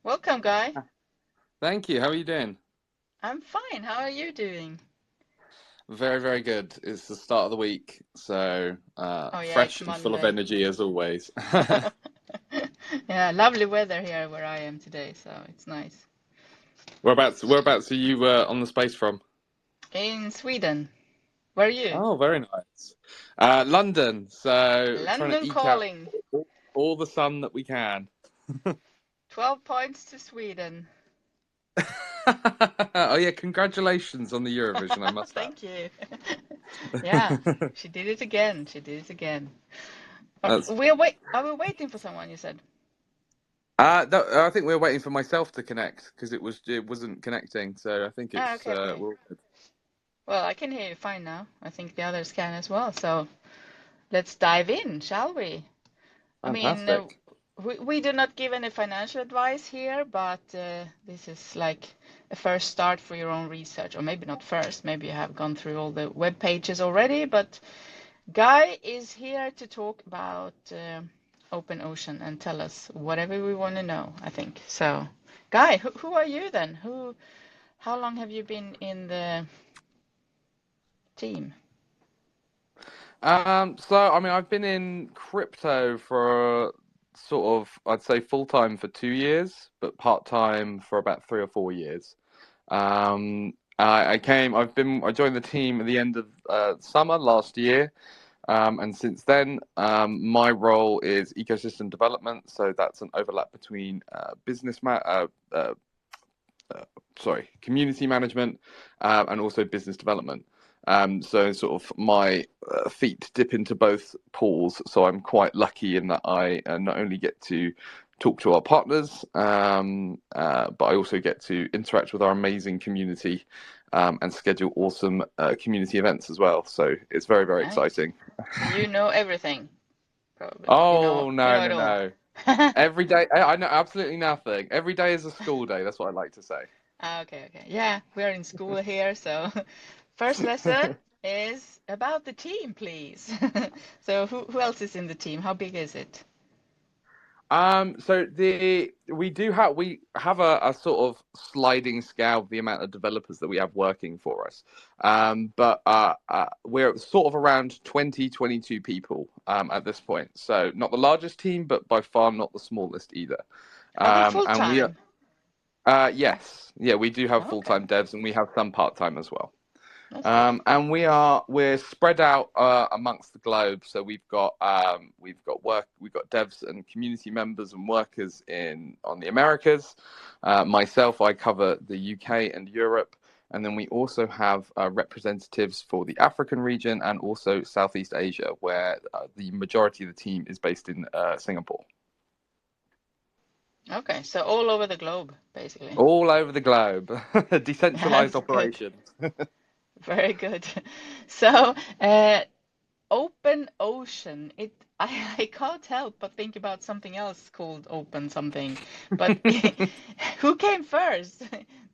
Welcome, Guy. Thank you. How are you doing? I'm fine. How are you doing? Very, very good. It's the start of the week, so Oh, yeah, it's fresh and full of Monday. energy as always. Yeah, lovely weather here where I am today, so it's nice. Whereabouts are you on the space from? In Sweden. Where are you? Oh, very nice. London. So trying to London eke out calling. all the sun that we can. 12 points to Sweden. Oh yeah, congratulations on the Eurovision, I must Thank you. Yeah, add. she did it again. She did it again. That's Are we waiting for someone, you said? I think we're waiting for myself to connect because it wasn't connecting. So I think Ah, it's okay, okay. we're Well, I can hear you fine now. I think the others can as well. So let's dive in, shall we? I mean, fantastic. we do not give any financial advice here, but this is like a first start for your own research, or maybe not first, maybe you have gone through all the web pages already, but Guy is here to talk about open ocean and tell us whatever we want to know, I think. So, Guy, who are you then? How long have you been in the team? So I mean, I've been in crypto for sort of, I'd say full time for 2 years, but part time for about 3 or 4 years. I joined the team at the end of summer last year, and since then, my role is ecosystem development. So that's an overlap between uh, uh, community management, and also business development. So sort of my feet dip into both pools. So I'm quite lucky in that I not only get to talk to our partners, but I also get to interact with our amazing community, and schedule awesome community events as well. So it's very, very Nice. exciting. So you know everything, probably. Oh You no, know it no, all. no! Every day, I know absolutely nothing. Every day is a school day. That's what I like to say. Ah, okay, okay. Yeah, we're in school here, so first lesson is about the team, please. So who else is in the team? How big is it? So we have a sort of sliding scale of the amount of developers that we have working for us. But we're sort of around 22 people at this point. So not the largest team, but by far not the smallest either. Are they And we are full-time? yes, yeah, we do have Okay, full-time devs and we have some part-time as well. that's good. And we're spread out amongst the globe. So we've got devs and community members and workers in on the Americas. Myself, I cover the UK and Europe, and then we also have representatives for the African region and also Southeast Asia, where the majority of the team is based in Singapore. Okay, so all over the globe, basically. All over the globe, decentralized That's good. operations. Very good. So, open ocean. I can't help but think about something else called open something. But who came first?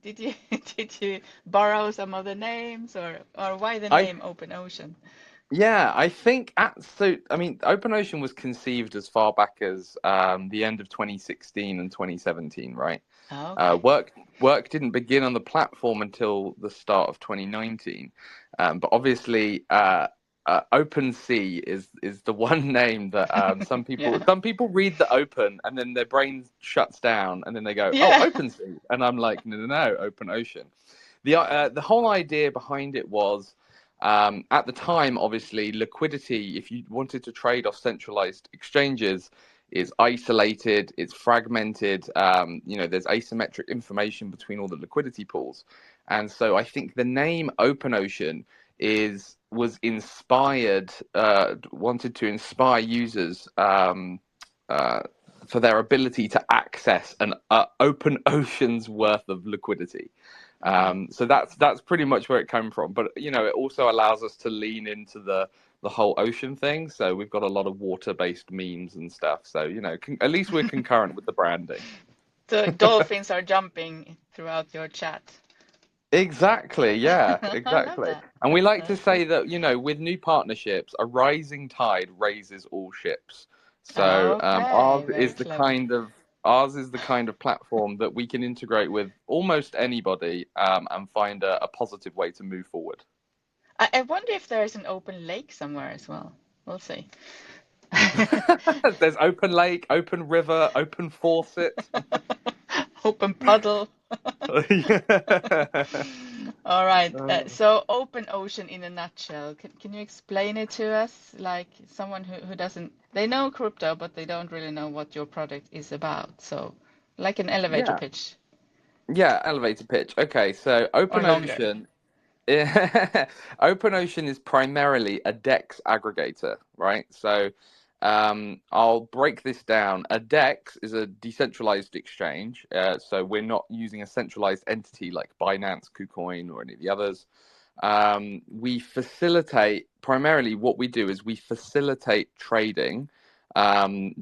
Did you did you borrow some other names or why the I name open ocean? Yeah, I think I mean, OpenOcean was conceived as far back as the end of 2016 and 2017, right? Oh, Uh, okay. work work didn't begin on the platform until the start of 2019, but obviously, OpenSea is the one name that Yeah. some people read the open and then their brain shuts down and then they go, oh, Yeah. OpenSea, and I'm like, no, no, no, OpenOcean. The whole idea behind it was, at the time, obviously, liquidity, if you wanted to trade off centralized exchanges, is isolated, it's fragmented. There's asymmetric information between all the liquidity pools. And so I think the name OpenOcean was inspired, wanted to inspire users, uh, for their ability to access an open ocean's worth of liquidity. Mm. So that's pretty much where it came from. But it also allows us to lean into the whole ocean thing. So we've got a lot of water-based memes and stuff. So at least we're concurrent with the branding. The dolphins are jumping throughout your chat. Exactly. Yeah. I love Exactly. that. And we like to That's good. say that with new partnerships, a rising tide raises all ships. So Okay, ours very is the clever. kind of Ours is the kind of platform that we can integrate with almost anybody and find a positive way to move forward. I wonder if there's an open lake somewhere as well. We'll see. There's open lake, open river, open faucet. Open puddle. All right. So open ocean in a nutshell. Can you explain it to us? Like someone who doesn't, they know crypto, but they don't really know what your product is about. So like an elevator pitch. Yeah, elevator pitch. Okay, so Or open longer. ocean. Open Ocean is primarily a DEX aggregator, right? So I'll break this down. A DEX is a decentralized exchange. So we're not using a centralized entity like Binance, KuCoin, or any of the others. We facilitate, primarily what we do is we facilitate trading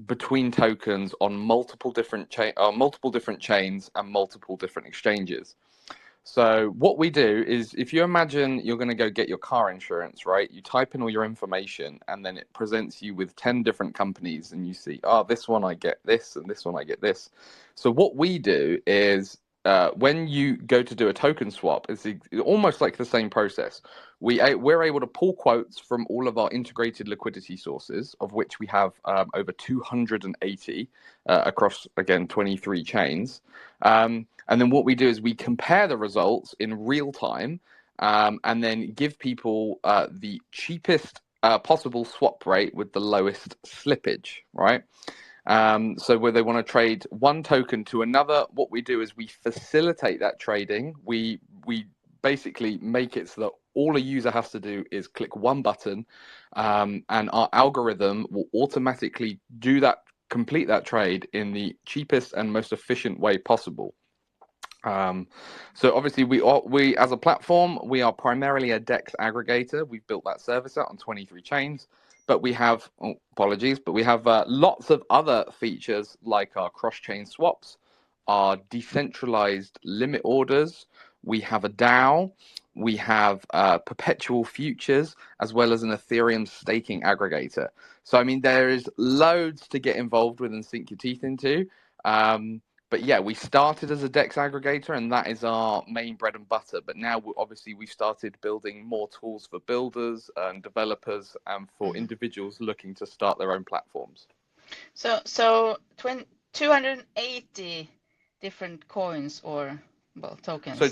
between tokens on multiple different chains and multiple different exchanges. So what we do is, if you imagine you're going to go get your car insurance, right? You type in all your information and then it presents you with 10 different companies and you see, oh, this one I get this and this one I get this. So what we do is when you go to do a token swap, it's almost like the same process. We're able to pull quotes from all of our integrated liquidity sources, of which we have over 280 across, again, 23 chains. And then what we do is we compare the results in real time and then give people the cheapest possible swap rate with the lowest slippage, right? So where they want to trade one token to another, what we do is we facilitate that trading. We basically make it so that all a user has to do is click one button and our algorithm will automatically complete that trade in the cheapest and most efficient way possible. So obviously we as a platform, we are primarily a DEX aggregator. We've built that service out on 23 chains, but we have, lots of other features like our cross-chain swaps, our decentralized limit orders. We have a DAO, we have perpetual futures, as well as an Ethereum staking aggregator. So, I mean, there is loads to get involved with and sink your teeth into. But yeah, we started as a DEX aggregator, and that is our main bread and butter. But now, obviously, we've started building more tools for builders and developers and for individuals looking to start their own platforms. So 280 different coins or, well, tokens. So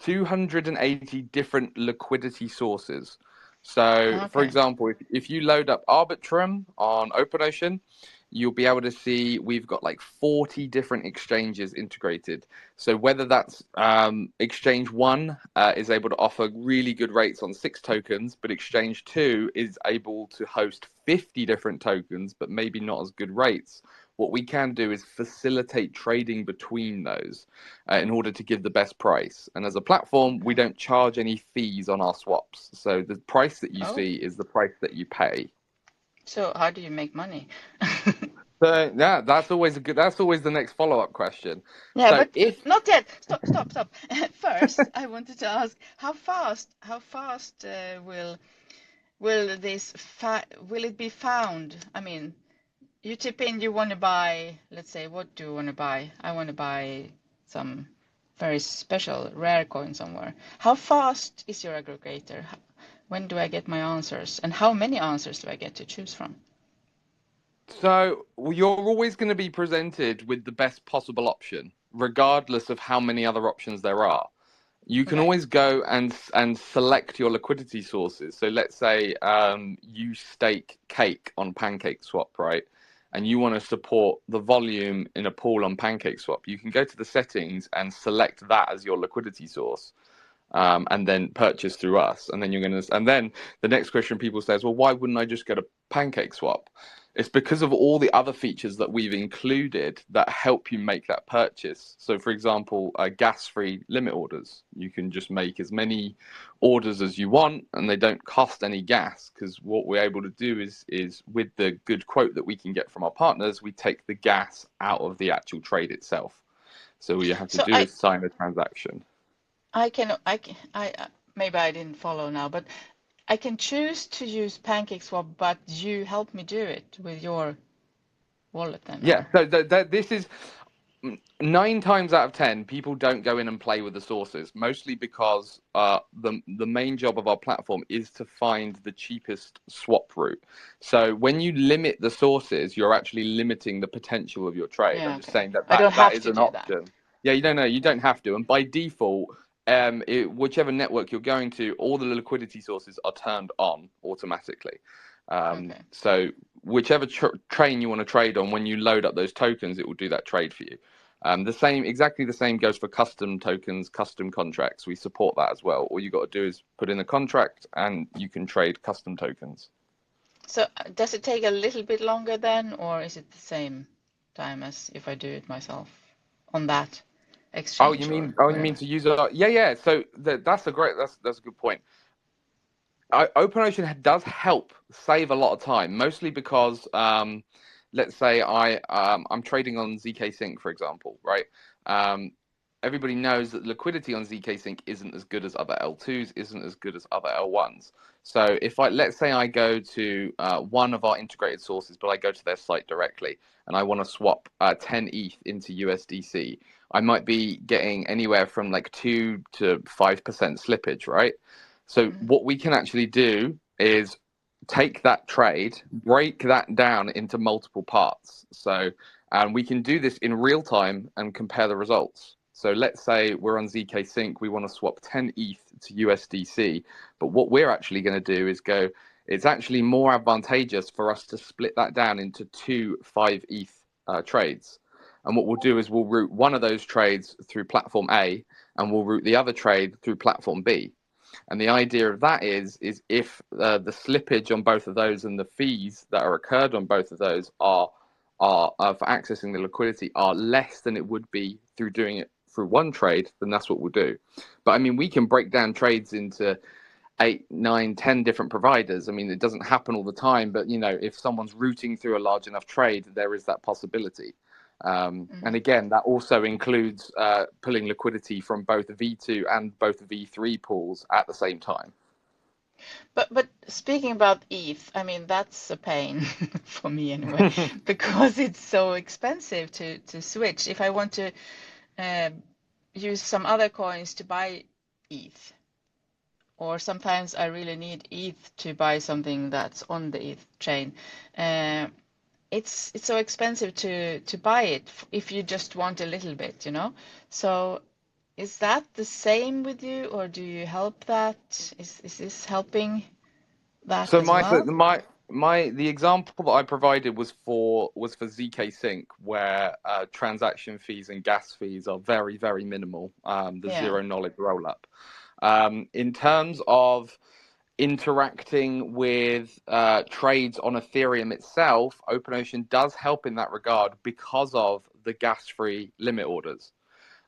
280 different liquidity sources. So, for example, if you load up Arbitrum on OpenOcean, you'll be able to see we've got like 40 different exchanges integrated. So whether that's exchange 1 is able to offer really good rates on 6 tokens, but exchange 2 is able to host 50 different tokens, but maybe not as good rates. What we can do is facilitate trading between those in order to give the best price. And as a platform, we don't charge any fees on our swaps. So the price that you see is the price that you pay. So how do you make money? So yeah, that's always the next follow-up question. Yeah, so but not yet. Stop. First, I wanted to ask how fast will it be found? I mean, you tip in, you want to buy, let's say, what do you want to buy? I want to buy some very special rare coin somewhere. How fast is your aggregator? When do I get my answers? And how many answers do I get to choose from? So you're always going to be presented with the best possible option, regardless of how many other options there are. You can always go and select your liquidity sources. So let's say you stake cake on PancakeSwap, right? And you want to support the volume in a pool on PancakeSwap. You can go to the settings and select that as your liquidity source. And then purchase through us. And then the next question people say is, well, why wouldn't I just go to PancakeSwap? It's because of all the other features that we've included that help you make that purchase. So, for example, gas-free limit orders. You can just make as many orders as you want, and they don't cost any gas. Because what we're able to do is with the good quote that we can get from our partners, we take the gas out of the actual trade itself. So all you have to do is sign a transaction. Maybe I didn't follow now, but I can choose to use PancakeSwap, but you help me do it with your wallet then? Yeah, Or? so this is 9 times out of 10, people don't go in and play with the sources, mostly because the main job of our platform is to find the cheapest swap route. So when you limit the sources, you're actually limiting the potential of your trade. Yeah, I'm just okay. saying that I don't that have is to an do that. option. Yeah, you don't have to. And by default, whichever network you're going to, all the liquidity sources are turned on automatically. Okay. So whichever train you want to trade on, when you load up those tokens, it will do that trade for you. Exactly the same goes for custom tokens, custom contracts. We support that as well. All you got to do is put in a contract and you can trade custom tokens. So does it take a little bit longer then, or is it the same time as if I do it myself on that exchange or You mean whatever? to use it? Yeah. So that's a good point. OpenOcean does help save a lot of time, mostly because let's say I'm trading on zk Sync, for example, right? Everybody knows that liquidity on zk Sync isn't as good as other L2s, isn't as good as other L1s. So if let's say I go to one of our integrated sources, but I go to their site directly and I want to swap 10 ETH into USDC, I might be getting anywhere from like 2 to 5% slippage, right? So what we can actually do is take that trade, break that down into multiple parts. And we can do this in real time and compare the results. So let's say we're on zk Sync, we want to swap 10 ETH to USDC, but what we're actually going to do is it's actually more advantageous for us to split that down into 2 5 ETH trades. And what we'll do is we'll route one of those trades through platform A and we'll route the other trade through platform B. And the idea of that is if the slippage on both of those and the fees that are occurred on both of those are for accessing the liquidity are less than it would be through doing it through one trade, then that's what we'll do. But I mean, we can break down trades into 8, 9, 10 different providers. I mean, it doesn't happen all the time, but if someone's routing through a large enough trade, there is that possibility. And again, that also includes pulling liquidity from both V2 and both V3 pools at the same time. But speaking about ETH, I mean that's a pain for me anyway, because it's so expensive to switch. If I want to use some other coins to buy ETH, or sometimes I really need ETH to buy something that's on the ETH chain. It's so expensive to buy it if you just want a little bit, So is that the same with you, or do you help that? Is this helping that So as well? the example that I provided was for zk Sync, where transaction fees and gas fees are very, very minimal. The Yeah. zero knowledge rollup. In terms of interacting with trades on Ethereum itself, OpenOcean does help in that regard because of the gas-free limit orders.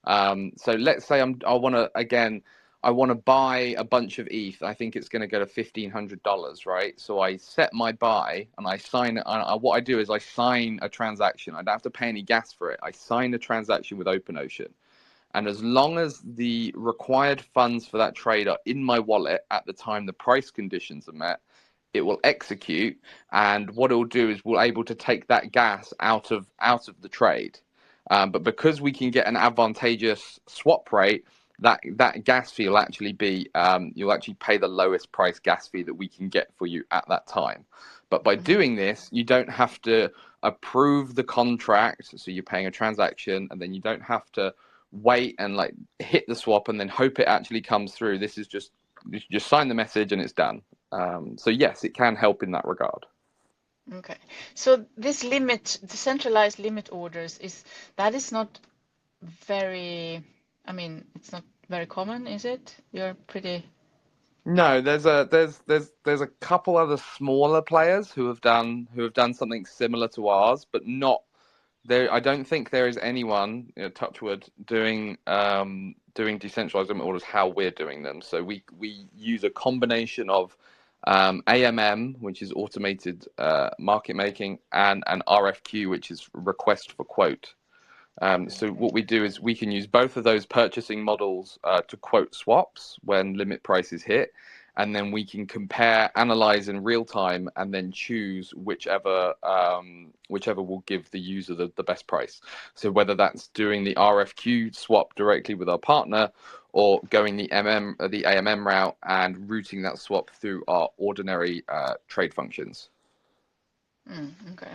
So let's say I want to buy a bunch of ETH. I think it's going to go to $1,500, right? So I set my buy and I sign. What I do is I sign a transaction. I don't have to pay any gas for it. I sign a transaction with OpenOcean. And as long as the required funds for that trade are in my wallet at the time the price conditions are met, it will execute. And what it will do is we're able to take that gas out of the trade. But because we can get an advantageous swap rate, that gas fee will actually be you'll actually pay the lowest price gas fee that we can get for you at that time. But by doing this, you don't have to approve the contract, so you're paying a transaction, and then you don't have to wait and like hit the swap and then hope it actually comes through. This is just you just sign the message and it's done. So yes, it can help in that regard. Okay. So this limit, the centralized limit orders, is not very, I mean, it's not very common, is it? You're pretty. No, there's a couple other smaller players who have done something similar to ours, but not there. I don't think there is anyone, touch wood, doing decentralized limit orders how we're doing them. So we use a combination of AMM, which is automated market making, and RFQ, which is request for quote. So what we do is we can use both of those purchasing models to quote swaps when limit prices hit, and then we can compare, analyze in real time, and then choose whichever will give the user the best price. So whether that's doing the RFQ swap directly with our partner, or going the AMM route and routing that swap through our ordinary trade functions. Okay.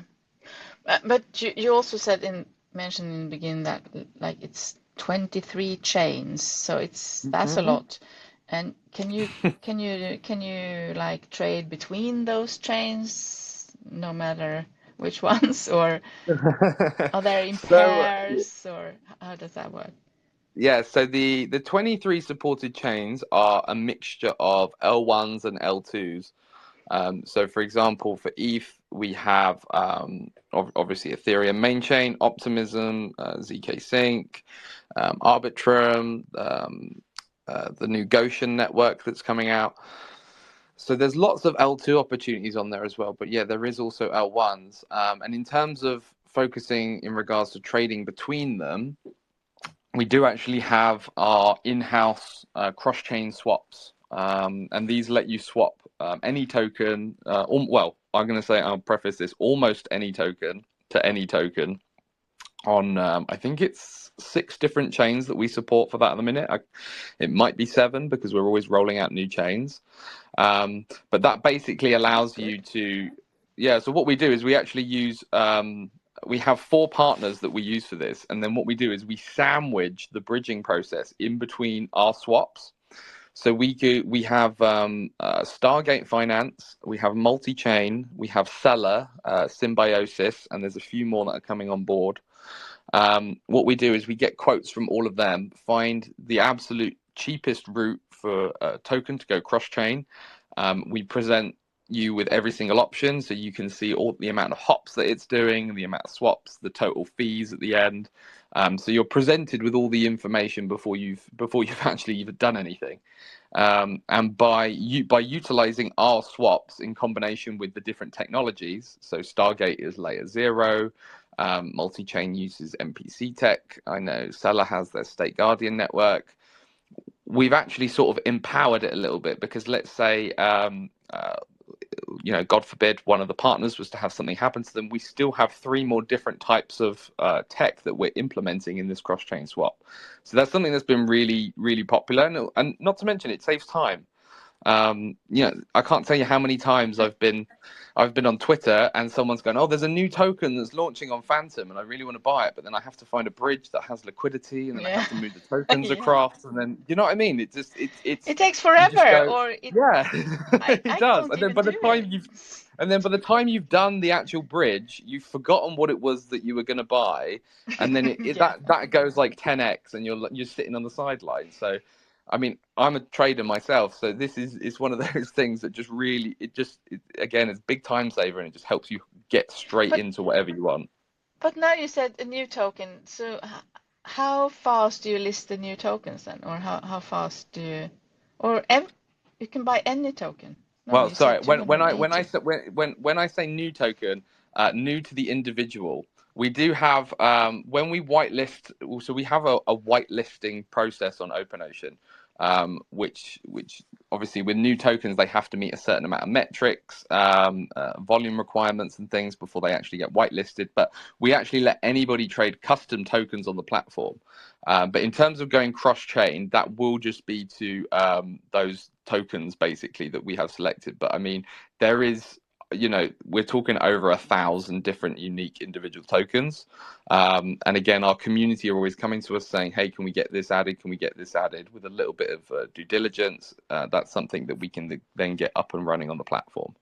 But you also mentioned in the beginning that like it's 23 chains, so that's a lot. And can you like trade between those chains no matter which ones, or are they in pairs, or how does that work? Yeah, so the 23 supported chains are a mixture of L1s and L2s. So for example, for ETH, we have obviously Ethereum main chain, Optimism, ZK Sync, Arbitrum, the new Goshen network that's coming out. So there's lots of L2 opportunities on there as well. But yeah, there is also L1s. And in terms of focusing in regards to trading between them, we do actually have our in-house cross-chain swaps. And these let you swap any token, well, I'm going to say, I'll preface this, almost any token to any token on, I think it's 6 different chains that we support for that at the minute. It might be 7 because we're always rolling out new chains. But that basically allows you to, so what we do is we actually use, we have 4 partners that we use for this. And then what we do is we sandwich the bridging process in between our swaps. So we have Stargate Finance, we have Multi-Chain, we have Seller, Symbiosis, and there's a few more that are coming on board. What we do is we get quotes from all of them, find the absolute cheapest route for a token to go cross-chain. We present you with every single option, so you can see all the amount of hops that it's doing, the amount of swaps, the total fees at the end. So you're presented with all the information before you've actually even done anything. And by utilizing our swaps in combination with the different technologies, so Stargate is layer 0, Multi-Chain uses MPC tech. I know Seller has their State Guardian network. We've actually sort of empowered it a little bit, because let's say, God forbid, one of the partners was to have something happen to them, we still have 3 more different types of tech that we're implementing in this cross-chain swap. So that's something that's been really, really popular, and not to mention it saves time. I can't tell you how many times I've been on Twitter and someone's going, oh, there's a new token that's launching on Phantom and I really want to buy it, but then I have to find a bridge that has liquidity, and then I have to move the tokens across, and then, you know what I mean? It takes forever, it does. And then by the time you've done the actual bridge, you've forgotten what it was that you were going to buy, and then that goes like 10x, and you're sitting on the sidelines. So I mean, I'm a trader myself, so this is one of those things that just really, again, it's big time saver, and it just helps you get straight into whatever you want. But now you said a new token, so how fast do you list the new tokens then, or how fast do you, or you can buy any token? No, well, sorry, when I say new token, new to the individual. We do have, when we whitelist, so we have a whitelisting process on OpenOcean, which obviously with new tokens, they have to meet a certain amount of metrics, volume requirements and things before they actually get whitelisted. But we actually let anybody trade custom tokens on the platform. But in terms of going cross-chain, that will just be to those tokens basically that we have selected. But I mean, there is, we're talking over 1,000 different unique individual tokens. And again, our community are always coming to us saying, hey, can we get this added? Can we get this added? With a little bit of due diligence, that's something that we can then get up and running on the platform.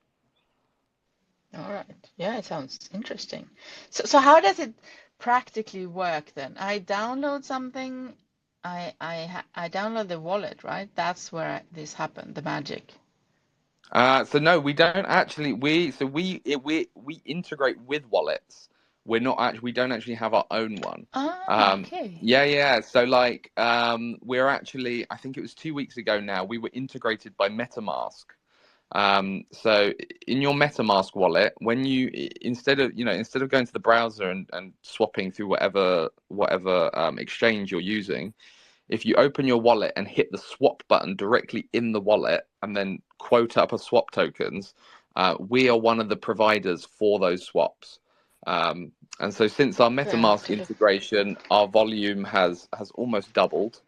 All right. Yeah, it sounds interesting. So how does it practically work then? I download something, I download the wallet, right? That's where this happened, the magic. So no, we don't actually. We integrate with wallets. We don't actually have our own one. Okay. Yeah. So like, we're actually, I think it was 2 weeks ago now, we were integrated by MetaMask. So in your MetaMask wallet, when you, instead of going to the browser and swapping through whatever exchange you're using, if you open your wallet and hit the swap button directly in the wallet and then quote up a swap tokens, we are one of the providers for those swaps. And so since our MetaMask integration, our volume has almost doubled.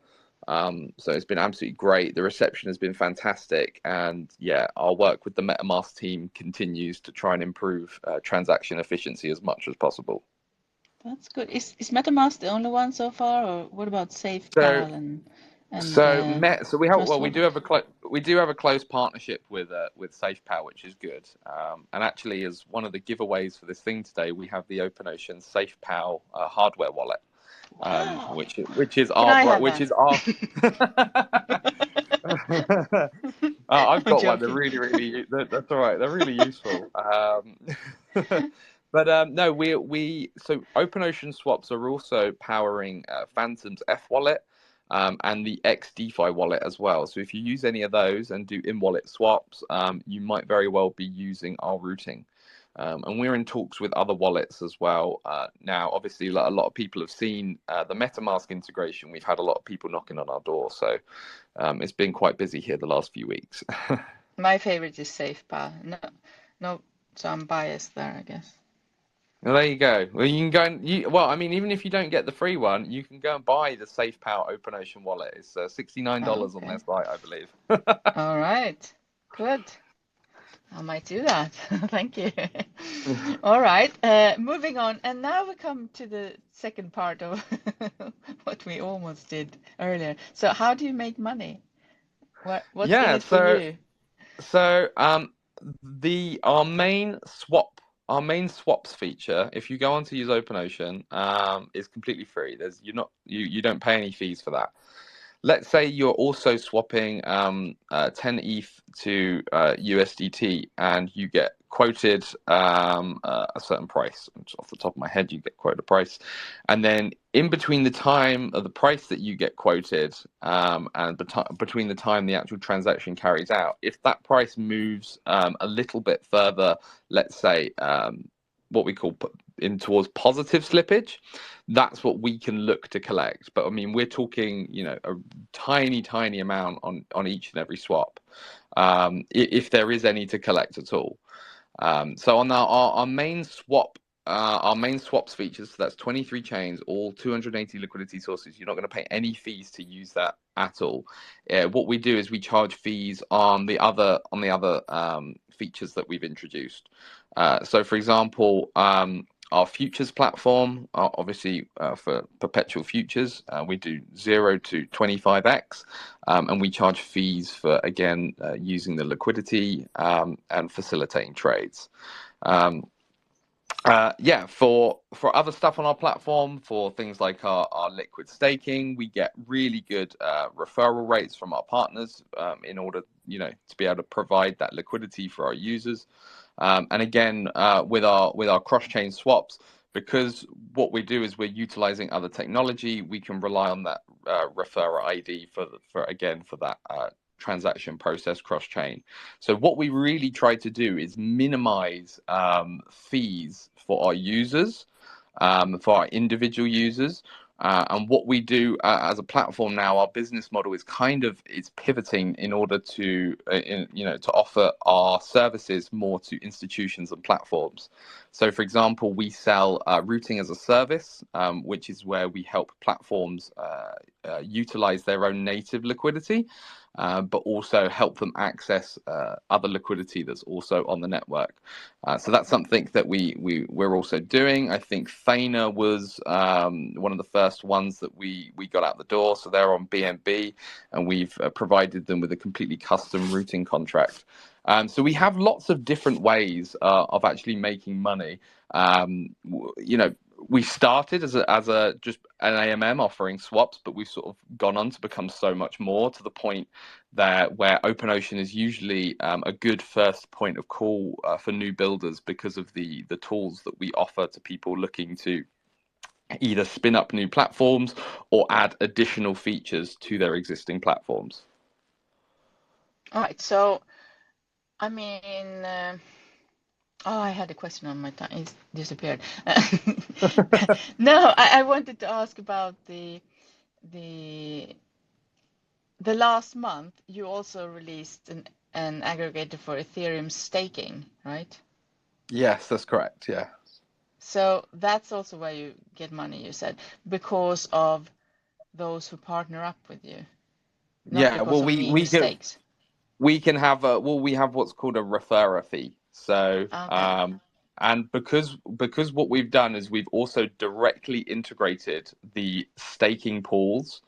So it's been absolutely great. The reception has been fantastic. And yeah, our work with the MetaMask team continues to try and improve transaction efficiency as much as possible. That's good. Is MetaMask the only one so far, or what about SafePal and we do have a close partnership with SafePal, which is good. And actually, as one of the giveaways for this thing today, we have the OpenOcean SafePal hardware wallet, wow. which is our. I've got one. They're really that's all right. They're really useful. But no, so OpenOcean swaps are also powering Phantom's F wallet. And the X DeFi wallet as well. So if you use any of those and do in-wallet swaps, you might very well be using our routing. And we're in talks with other wallets as well. Now, obviously, a lot of people have seen the MetaMask integration. We've had a lot of people knocking on our door. So it's been quite busy here the last few weeks. My favorite is SafePal. No, so I'm biased there, I guess. Well, there you go. Well, you can go and even if you don't get the free one, you can go and buy the SafePal OpenOcean wallet. It's $69 on their site, I believe. All right, good. I might do that. Thank you. All right, moving on. And now we come to the second part of what we almost did earlier. So how do you make money? What's in it for you? So our main swaps feature, if you go on to use OpenOcean, is completely free. You don't pay any fees for that. Let's say you're also swapping 10 ETH to USDT, and you get quoted a certain price. Just off the top of my head, you get quoted a price, and then in between the time of the price that you get quoted and between the time the actual transaction carries out, if that price moves a little bit further, let's say what we call in towards positive slippage, that's what we can look to collect. But I mean, we're talking, a tiny amount on each and every swap, if there is any to collect at all. So on our main swaps features, so that's 23 chains, all 280 liquidity sources. You're not going to pay any fees to use that at all. What we do is we charge fees on the other features that we've introduced. So, for example, our futures platform, obviously for perpetual futures, we do 0 to 25x, and we charge fees for, again, using the liquidity and facilitating trades. For other stuff on our platform, for things like our liquid staking, we get really good referral rates from our partners in order, to be able to provide that liquidity for our users. And again, with our cross-chain swaps, because what we do is we're utilizing other technology, we can rely on that referrer ID for that transaction process cross-chain. So what we really try to do is minimize fees for our users, for our individual users. And what we do as a platform now, our business model is pivoting in order to offer our services more to institutions and platforms. So, for example, we sell routing as a service, which is where we help platforms utilize their own native liquidity, but also help them access other liquidity that's also on the network. So that's something that we're also doing. I think Thana was one of the first ones that we got out the door. So they're on BNB, and we've provided them with a completely custom routing contract. So we have lots of different ways of actually making money. We started as a just an AMM offering swaps, but we've sort of gone on to become so much more, to the point that where OpenOcean is usually a good first point of call for new builders, because of the tools that we offer to people looking to either spin up new platforms or add additional features to their existing platforms. All right. So, I mean, I had a question on my time. It's disappeared. No, I wanted to ask about the the last month you also released an aggregator for Ethereum staking, right? Yes, that's correct. Yeah. So that's also where you get money, you said, because of those who partner up with you, not Yeah. because Well, of we me who we can stakes. we can have we have what's called a referrer fee. So Okay. and because what we've done is we've also directly integrated the staking pools.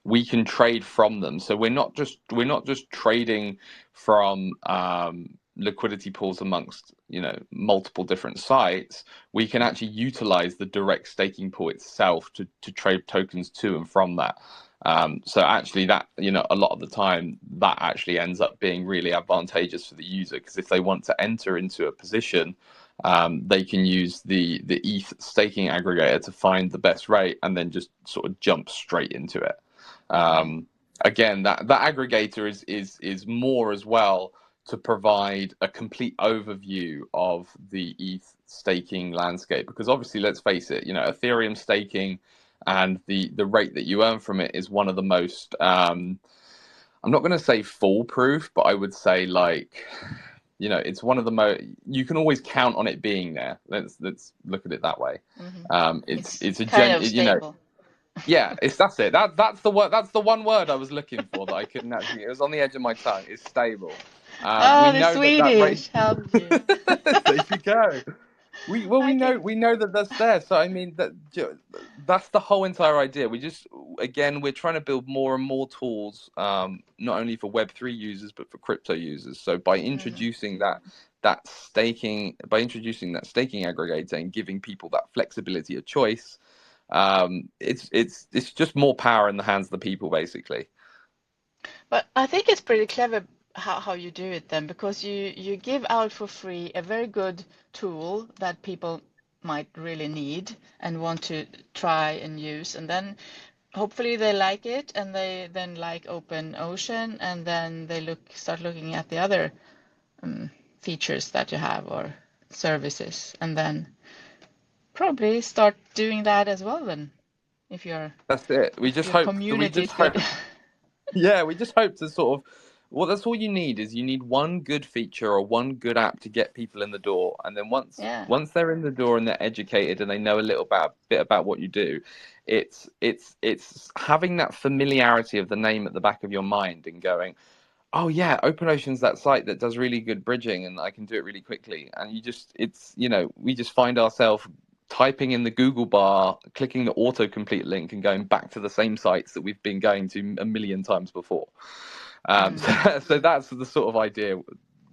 We can trade from them. So we're not just trading from liquidity pools amongst multiple different sites. We can actually utilize the direct staking pool itself to trade tokens to and from that. So actually that, a lot of the time that actually ends up being really advantageous for the user, because if they want to enter into a position, they can use the ETH staking aggregator to find the best rate and then just sort of jump straight into it. Again, that aggregator is more as well to provide a complete overview of the ETH staking landscape, because obviously, let's face it, Ethereum staking and the rate that you earn from it is one of the most I'm not going to say foolproof, but I would say it's one of the most, you can always count on it being there. Let's look at it that way. It's a kind of stable. yeah, that's it. That's the word. That's the one word I was looking for that I couldn't actually. It was on the edge of my tongue. It's stable. We Oh, the know that rate. Swedish helped you. There you go. We Okay. know that that's there. So I mean that's the whole entire idea. We're trying to build more and more tools, not only for Web3 users but for crypto users. So by introducing that staking aggregator and giving people that flexibility of choice, it's just more power in the hands of the people, basically. But I think it's pretty clever how you do it then, because you give out for free a very good tool that people might really need and want to try and use, and then hopefully they like it and they then like Open Ocean, and then they start looking at the other features that you have or services, and then probably start doing that as well then if That's it. We just your hope that we community just is good. hope Yeah, we just hope to sort of, well, that's all you need is you need one good feature or one good app to get people in the door, and then once Yeah. once they're in the door and they're educated and they know a bit about what you do, it's having that familiarity of the name at the back of your mind and going, oh yeah, OpenOcean's that site that does really good bridging and I can do it really quickly, and we just find ourselves typing in the Google bar, clicking the autocomplete link, and going back to the same sites that we've been going to a million times before. So that's the sort of idea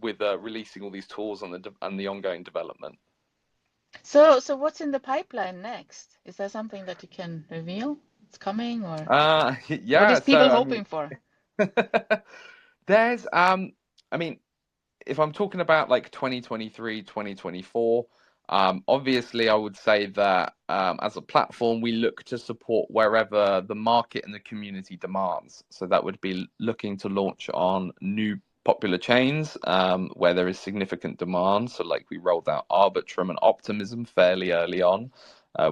with releasing all these tools and the ongoing development. So what's in the pipeline next? Is there something that you can reveal? It's coming, or what Yeah. is people So I hoping mean, for? there's I mean, if I'm talking about like 2023, 2024, obviously I would say that as a platform, we look to support wherever the market and the community demands. So that would be looking to launch on new popular chains where there is significant demand. So like we rolled out Arbitrum and Optimism fairly early on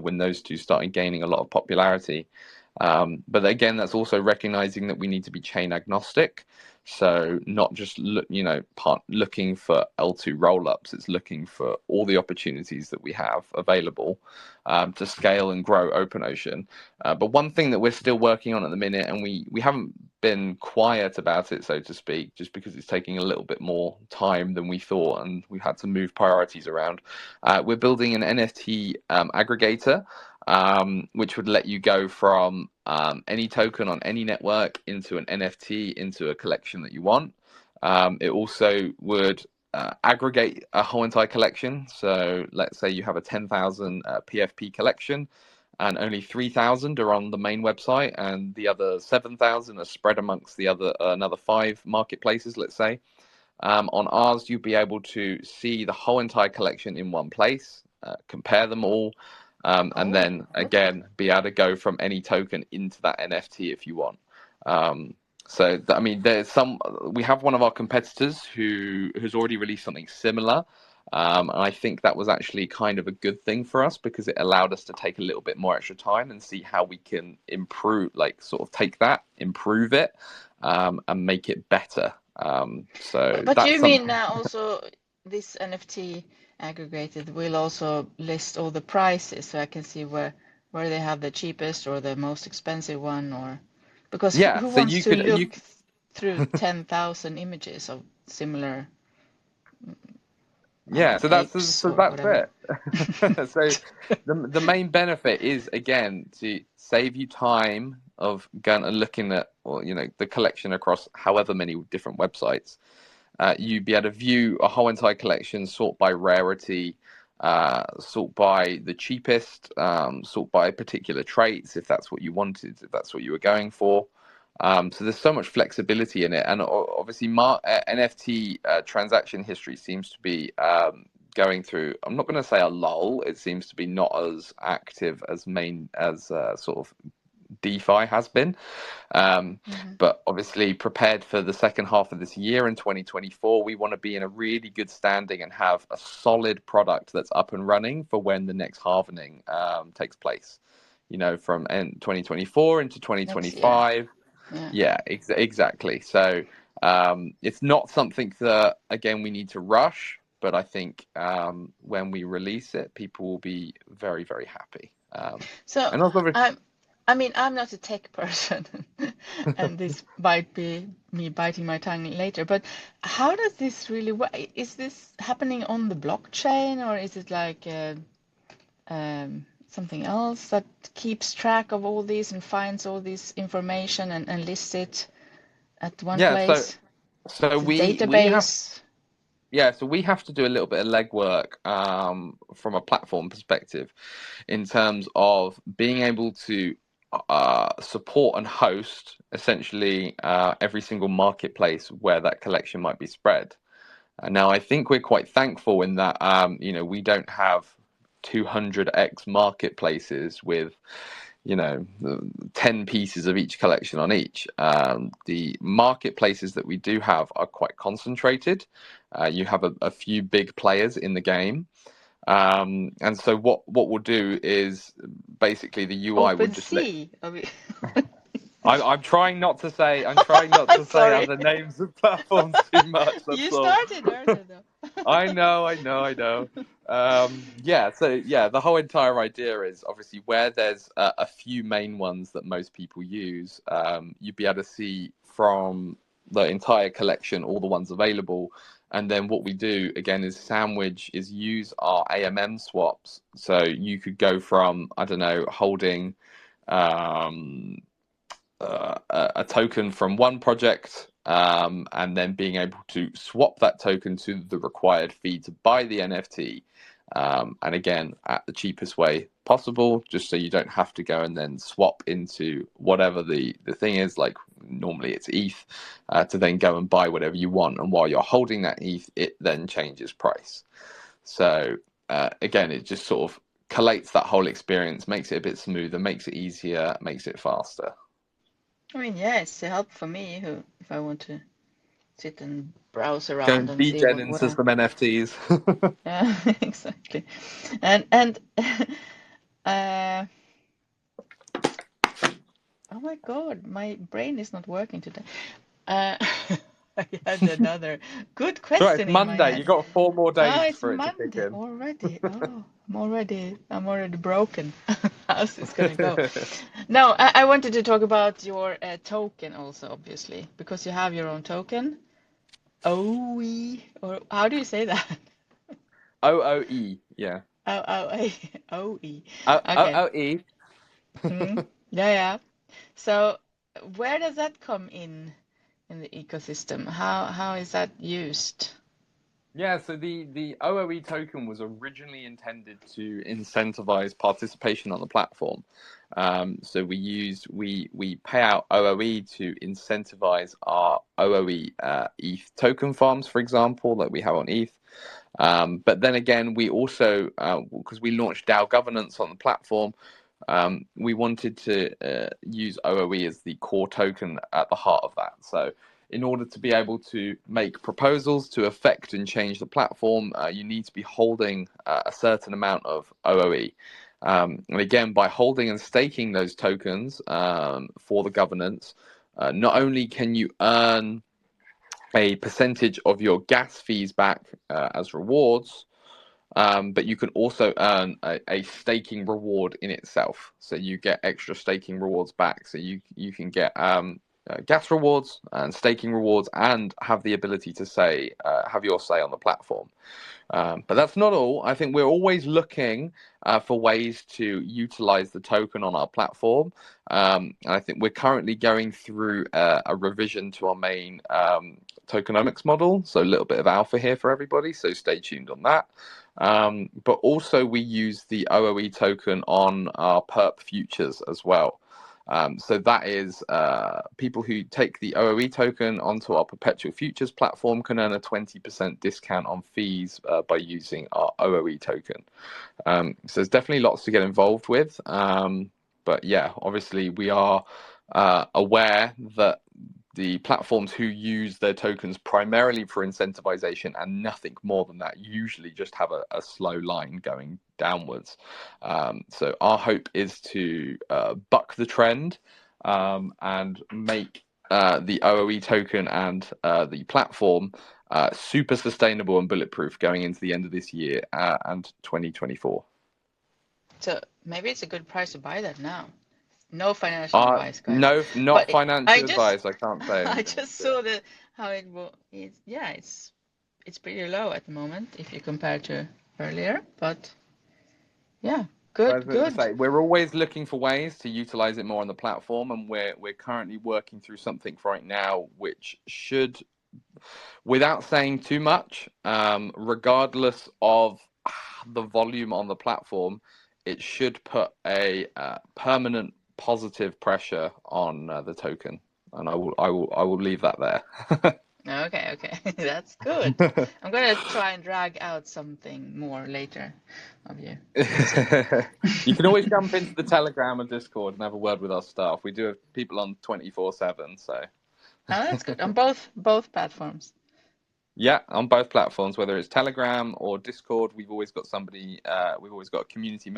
when those two started gaining a lot of popularity. But again, that's also recognizing that we need to be chain agnostic. So not just looking for L2 rollups, it's looking for all the opportunities that we have available to scale and grow OpenOcean. But one thing that we're still working on at the minute, and we haven't been quiet about it, so to speak, just because it's taking a little bit more time than we thought, and we had to move priorities around. We're building an NFT aggregator, which would let you go from any token on any network into an NFT, into a collection that you want. It also would aggregate a whole entire collection. So let's say you have a 10,000 PFP collection, and only 3,000 are on the main website, and the other 7,000 are spread amongst the other another 5 marketplaces, let's say. On ours, you'll be able to see the whole entire collection in one place, compare them all, and then again be able to go from any token into that NFT if you want. I mean, we have one of our competitors who's already released something similar, And I think that was actually kind of a good thing for us because it allowed us to take a little bit more extra time and see how we can improve, like sort of take that, improve it, and make it better. So But that's you mean something. also this NFT aggregated will also list all the prices so I can see where they have the cheapest or the most expensive one, or because Yeah, who so wants you to could look you through 10,000 images of similar Yeah, so apes or that's whatever? it. So the main benefit is again to save you time of going and looking at, or the collection across however many different websites. You'd be able to view a whole entire collection, sort by rarity, sort by the cheapest, sort by particular traits if that's what you wanted, if that's what you were going for. So there's so much flexibility in it, and obviously, NFT transaction history seems to be going through. I'm not going to say a lull. It seems to be not as active as sort of DeFi has been. But obviously, prepared for the second half of this year in 2024, we want to be in a really good standing and have a solid product that's up and running for when the next halvening takes place. From end 2024 into Next year. 2025. Yeah. Yeah, exactly. So it's not something that, again, we need to rush, but I think when we release it, people will be very, very happy. So And also, I mean, I'm not a tech person, and this might be me biting my tongue later, but how does this really work? Is this happening on the blockchain, or is it like something else that keeps track of all these and finds all this information and lists it at one yeah, so place? so It's a we have database. yeah, so we have to do a little bit of legwork from a platform perspective in terms of being able to support and host essentially every single marketplace where that collection might be spread. Now, I think we're quite thankful in that we don't have 200x marketplaces with 10 pieces of each collection on each. The marketplaces that we do have are quite concentrated. You have a few big players in the game. And so what we'll do is basically the UI would Open just let. sea. I mean, I'm trying not to say. I'm trying not to say sorry. other names of platforms too much. You That's all. started earlier though. I know. Yeah, so yeah, the whole entire idea is obviously where there's a few main ones that most people use, you'd be able to see from the entire collection all the ones available. And then what we do again is use our AMM swaps. So you could go from, I don't know, holding um, a token from one project, and then being able to swap that token to the required fee to buy the NFT. And again, at the cheapest way possible, just so you don't have to go and then swap into whatever the thing is. Like normally it's ETH, to then go and buy whatever you want. And while you're holding that ETH, it then changes price. So again, it just sort of collates that whole experience, makes it a bit smoother, makes it easier, makes it faster. I mean, yeah, it's a help for me who, if I want to sit and browse Go around and and see degen what into I. some NFTs. Yeah, exactly. And uh, oh my God, my brain is not working today. Uh, I had another good Right, it's question in my Monday. head. You got 4 more days Oh, it's for it to kick Monday in. already. Oh, I'm already broken. How's this gonna go? No, I wanted to talk about your token also, obviously, because you have your own token. OE, or how do you say that? OOE, yeah. OE. Okay. OOE. Mm, yeah, yeah. So where does that come in the ecosystem? How is that used? Yeah, so the OOE token was originally intended to incentivize participation on the platform. So we pay out OOE to incentivize our OOE ETH token farms, for example, that we have on ETH. But then again, we also, because we launched DAO governance on the platform, we wanted to use OOE as the core token at the heart of that. So in order to be able to make proposals to affect and change the platform, you need to be holding a certain amount of OOE. And again, by holding and staking those tokens for the governance, not only can you earn a percentage of your gas fees back as rewards, but you can also earn a staking reward in itself. So you get extra staking rewards back. So you can get gas rewards and staking rewards, and have the ability to have your say on the platform. But that's not all. I think we're always looking for ways to utilize the token on our platform. And I think we're currently going through a revision to our main tokenomics model. So a little bit of alpha here for everybody. So stay tuned on that. But also we use the OOE token on our perp futures as well. So that is people who take the OOE token onto our perpetual futures platform can earn a 20% discount on fees by using our OOE token. So there's definitely lots to get involved with. But yeah, obviously we are aware that the platforms who use their tokens primarily for incentivization and nothing more than that usually just have a slow line going downwards. So our hope is to buck the trend and make the OOE token and the platform super sustainable and bulletproof going into the end of this year and 2024. So maybe it's a good price to buy that now. No financial advice, guys. No, not But financial advice. I can't say. I just saw how it will. Yeah, it's pretty low at the moment if you compare to earlier. But yeah, good. We're always looking for ways to utilize it more on the platform, and we're currently working through something right now which should, without saying too much, regardless of the volume on the platform, it should put a permanent positive pressure on the token, and I will leave that there. Okay, that's good. I'm gonna try and drag out something more later of you. You can always jump into the Telegram and Discord and have a word with our staff. We do have people on 24/7, so. Oh, that's good. On both platforms. Yeah, on both platforms, whether it's Telegram or Discord, we've always got somebody. We've always got a community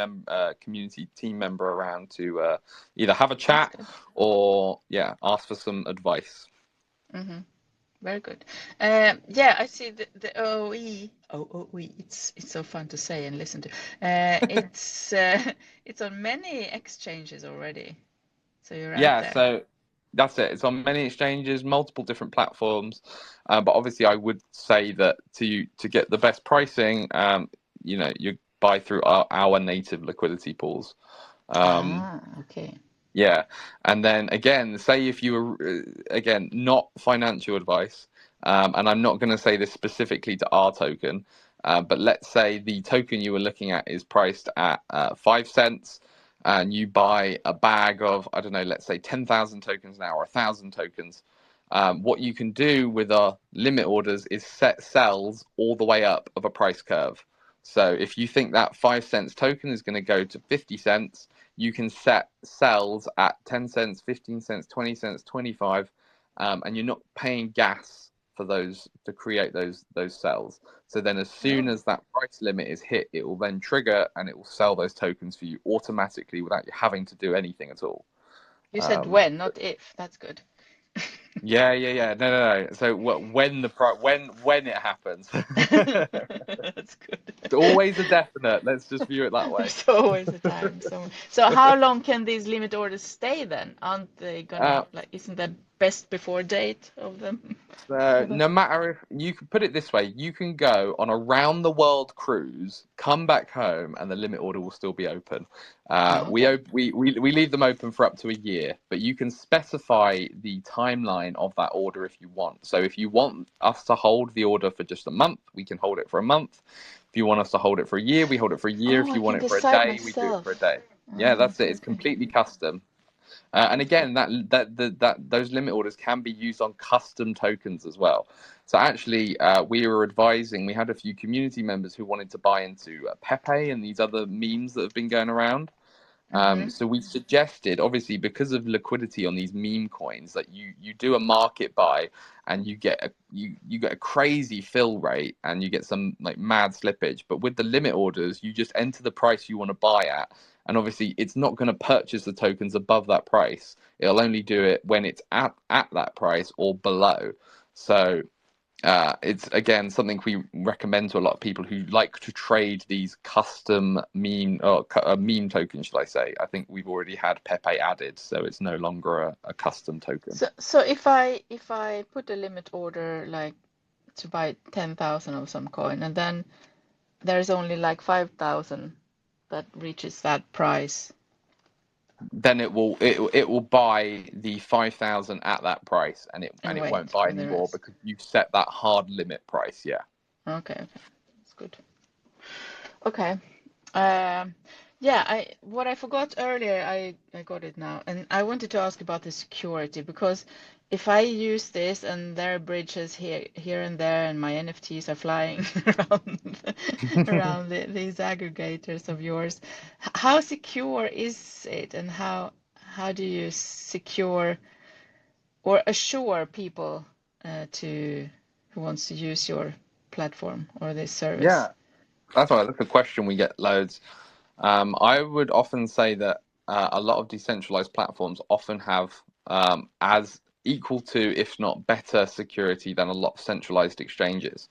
team member around to either have a chat or ask for some advice. Mm-hmm. Very good. Yeah, I see the OOE. It's so fun to say and listen to. It's on many exchanges already. So you're out there. So that's it. It's on many exchanges, multiple different platforms. But obviously, I would say that to get the best pricing, you buy through our native liquidity pools. Okay. Yeah, and then again, say if you were not financial advice, and I'm not going to say this specifically to our token, but let's say the token you were looking at is priced at 5 cents, and you buy a bag of, I don't know, let's say 10,000 tokens now or 1,000 tokens. What you can do with our limit orders is set cells all the way up of a price curve. So if you think that 5 cents token is going to go to 50 cents, you can set cells at 10 cents, 15 cents, 20 cents, 25, and you're not paying gas for those to create those cells. So then as soon as that price limit is hit, it will then trigger and it will sell those tokens for you automatically without you having to do anything at all. You said when, not if. That's good. Yeah. No. So when it happens. That's good. It's always a definite. Let's just view it that way. There's always a time. So how long can these limit orders stay then? Aren't they gonna isn't that best before date of them? So no matter if you can put it this way, you can go on a round the world cruise, come back home, and the limit order will still be open. We leave them open for up to a year, but you can specify the timeline of that order if you want. So if you want us to hold the order for just a month, we can hold it for a month. If you want us to hold it for a year, we hold it for a year. If you want it for a day, we do it for a day. Yeah, that's it. It's completely custom. And again, those limit orders can be used on custom tokens as well. So actually, we had a few community members who wanted to buy into Pepe and these other memes that have been going around. So we suggested, obviously, because of liquidity on these meme coins, that you do a market buy and you get a crazy fill rate and you get some like mad slippage. But with the limit orders, you just enter the price you want to buy at, and obviously it's not going to purchase the tokens above that price. It'll only do it when it's at that price or below. So it's again something we recommend to a lot of people who like to trade these custom meme or meme tokens, should I say. I think we've already had Pepe added, so it's no longer a custom token. So if I put a limit order like to buy 10,000 of some coin, and then there's only like 5,000 that reaches that price, Then it will buy the 5,000 at that price, and it and won't wait buy for the anymore rest. because you've set that hard limit price. Yeah. Okay, that's good. Okay. Yeah, what I forgot earlier, I got it now, and I wanted to ask about the security, because if I use this and there are bridges here and there, and my NFTs are flying around these aggregators of yours, how secure is it, and how do you secure or assure people who wants to use your platform or this service? Yeah, that's right. That's a question we get loads. I would often say that a lot of decentralized platforms often have as equal to, if not better, security than a lot of centralized exchanges.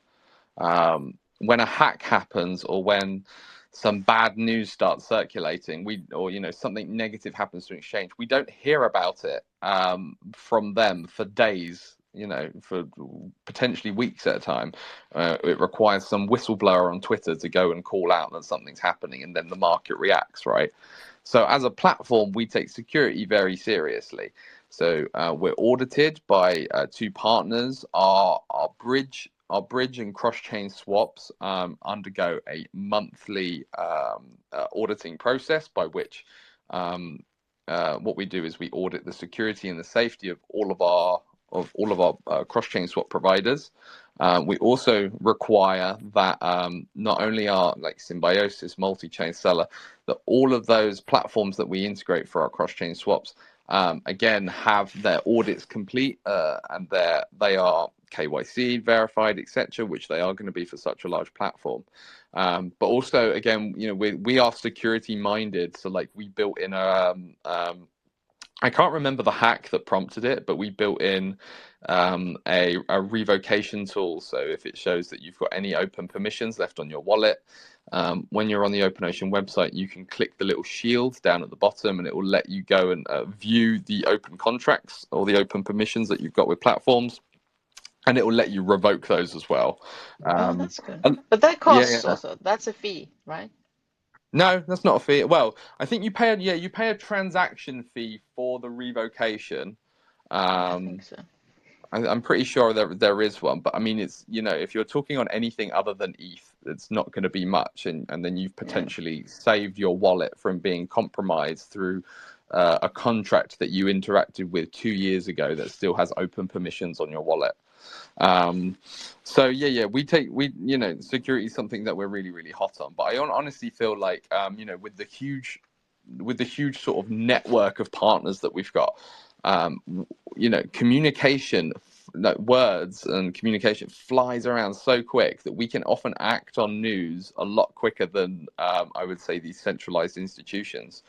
When a hack happens or when some bad news starts circulating, something negative happens to an exchange, we don't hear about it from them for days, for potentially weeks at a time. It requires some whistleblower on Twitter to go and call out that something's happening, and then the market reacts, right? So as a platform, we take security very seriously. So we're audited by two partners. Our bridge and cross-chain swaps undergo a monthly auditing process, by which what we do is we audit the security and the safety of all of our cross-chain swap providers. We also require that not only our Symbiosis, multi-chain seller, that all of those platforms that we integrate for our cross-chain swaps again have their audits complete, and they are KYC verified, etc., which they are going to be for such a large platform. But also, again, we are security minded, so we built in I can't remember the hack that prompted it, but we built in a revocation tool. So if it shows that you've got any open permissions left on your wallet, when you're on the OpenOcean website, you can click the little shield down at the bottom, and it will let you go and view the open contracts or the open permissions that you've got with platforms, and it will let you revoke those as well. Oh, that's good. And But that yeah, costs yeah. also. That's a fee, right? No, that's not a fee. Well, I think you pay a transaction fee for the revocation. I think Um, so. I'm pretty sure there is one, but I mean, it's if you're talking on anything other than ETH, it's not going to be much, and then you've Yeah. potentially saved your wallet from being compromised through a contract that you interacted with 2 years ago that still has open permissions on your wallet. So yeah, security is something that we're really, really hot on. But I honestly feel like with the huge sort of network of partners that we've got, communication, like words and communication, flies around so quick that we can often act on news a lot quicker than I would say these centralized institutions.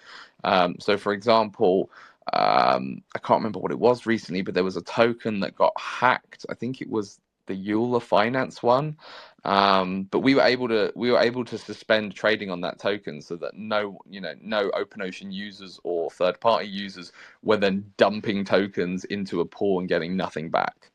So for example, I can't remember what it was recently, but there was a token that got hacked. I think it was the Euler Finance one. But we were able to suspend trading on that token so that no OpenOcean users or third-party users were then dumping tokens into a pool and getting nothing back.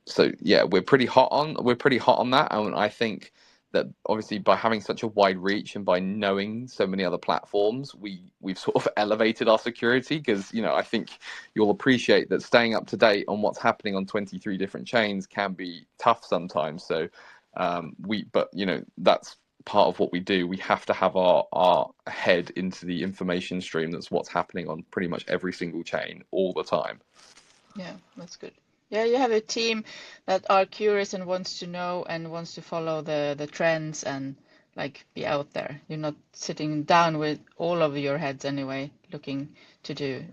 So yeah, we're pretty hot on that, and I think that obviously by having such a wide reach and by knowing so many other platforms, we've sort of elevated our security, because I think you'll appreciate that staying up to date on what's happening on 23 different chains can be tough sometimes. So that's part of what we do. We have to have our head into the information stream that's what's happening on pretty much every single chain all the time. Yeah, that's good. Yeah, you have a team that are curious and wants to know and wants to follow the trends and like be out there. You're not sitting down with all of your heads anyway, looking to do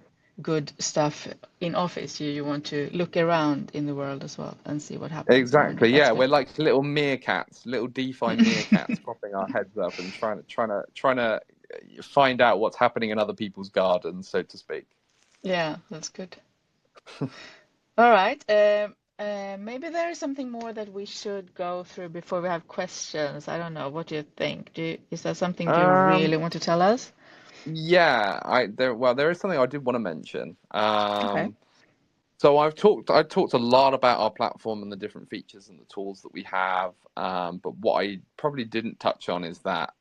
good stuff in office. You want to look around in the world as well and see what happens. And Exactly. that's Yeah, good. we're like little meerkats, little DeFi meerkats, popping our heads up and trying to find out what's happening in other people's gardens, so to speak. Yeah, that's good. All right. Maybe there is something more that we should go through before we have questions. I don't know. What do you think? Is there something you Um, really want to tell us? yeah, there is something I did want to mention. Okay. So I talked a lot about our platform and the different features and the tools that we have. But what I probably didn't touch on is that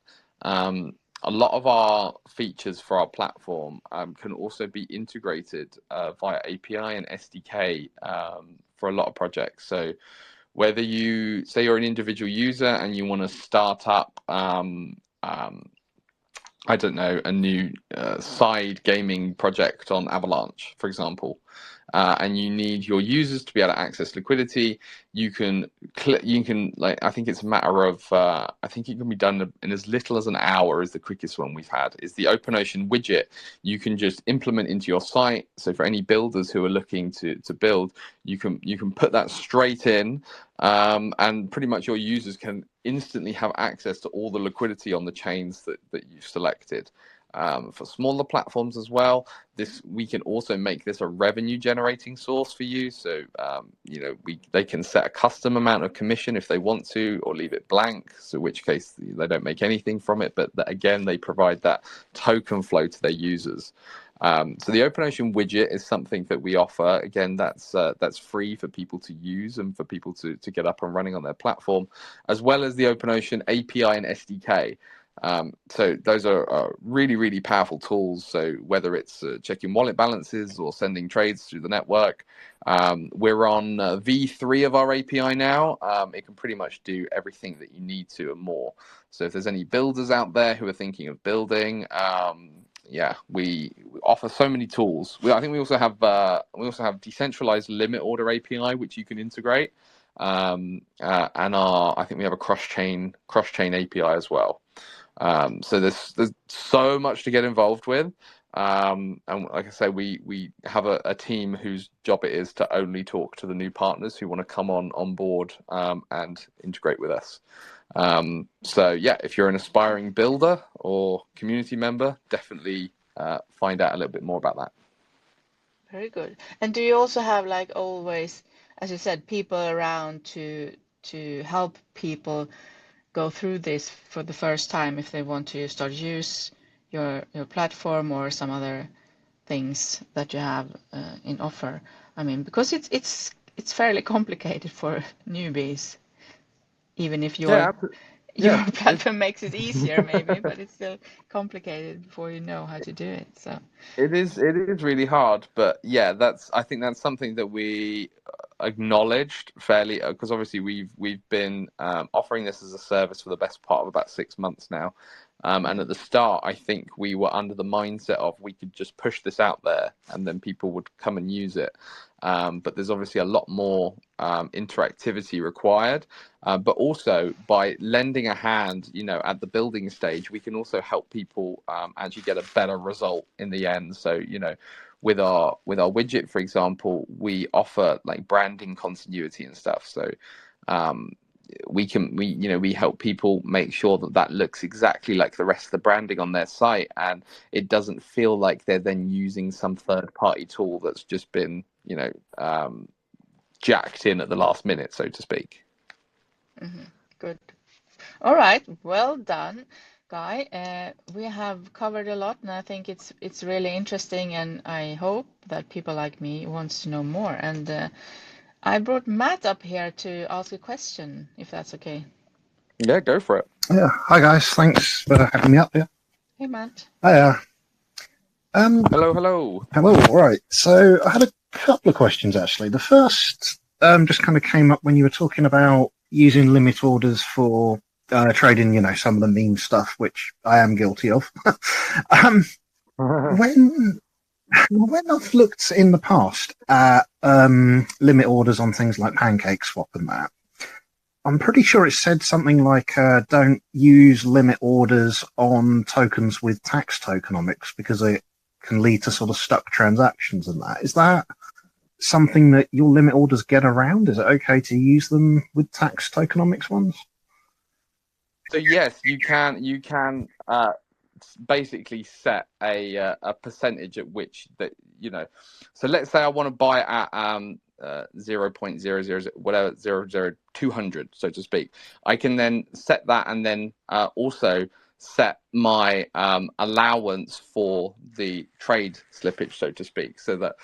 a lot of our features for our platform can also be integrated via API and SDK for a lot of projects. So whether you say you're an individual user and you want to start up, I don't know, a new side gaming project on Avalanche, for example, and you need your users to be able to access liquidity, you can like, I think it's a matter of I think it can be done in as little as an hour is the quickest one we've had. Is the OpenOcean widget you can just implement into your site. So for any builders who are looking to build, you can put that straight in, and pretty much your users can instantly have access to all the liquidity on the chains that you've selected. For smaller platforms as well, we can also make this a revenue generating source for you. So they can set a custom amount of commission if they want to, or leave it blank, so in which case they don't make anything from it, but again they provide that token flow to their users. So the OpenOcean widget is something that we offer. Again, that's free for people to use and for people to get up and running on their platform, as well as the OpenOcean API and SDK. So those are really, really powerful tools. So whether it's checking wallet balances or sending trades through the network, we're on V3 of our API now. It can pretty much do everything that you need to and more. So if there's any builders out there who are thinking of building, we offer so many tools. I think we also have decentralized limit order API which you can integrate, and I think we have a cross-chain API as well. So there's so much to get involved with, and like I say, we have a team whose job it is to only talk to the new partners who want to come on board and integrate with us. So yeah, if you're an aspiring builder or community member, definitely find out a little bit more about that. Very good. And do you also have, like always, as you said, people around to help people go through this for the first time if they want to start use your platform or some other things that you have in offer? I mean, because it's fairly complicated for newbies, even if your platform makes it easier maybe, but it's still complicated before you know how to do it. So it is really hard, but yeah, I think that's something that we acknowledged fairly, because obviously we've been offering this as a service for the best part of about 6 months now. And at the start, I think we were under the mindset of we could just push this out there and then people would come and use it. But there's obviously a lot more interactivity required. But also by lending a hand, at the building stage, we can also help people actually get a better result in the end. So, with our widget, for example, we offer like branding continuity and stuff. So we help people make sure that looks exactly like the rest of the branding on their site, and it doesn't feel like they're then using some third-party tool that's just been jacked in at the last minute, so to speak. Good. All right, well done, Guy. We have covered a lot, and I think it's really interesting, and I hope that people like me wants to know more. And I brought Matt up here to ask a question, if that's okay. Yeah, go for it. Yeah. Hi guys. Thanks for having me up here. Hey, Matt. Hiya. Hello. Hello. Right. So I had a couple of questions actually. The first just kind of came up when you were talking about using limit orders for trading, some of the meme stuff, which I am guilty of. When I've looked in the past at limit orders on things like Pancake Swap and that, I'm pretty sure it said something like don't use limit orders on tokens with tax tokenomics because it can lead to sort of stuck transactions and that. Is that something that your limit orders get around? Is it okay to use them with tax tokenomics ones? So yes, you can basically set a percentage at which that So let's say I want to buy at 0.00 whatever 0.0200, so to speak. I can then set that and then also set my allowance for the trade slippage, so to speak, so that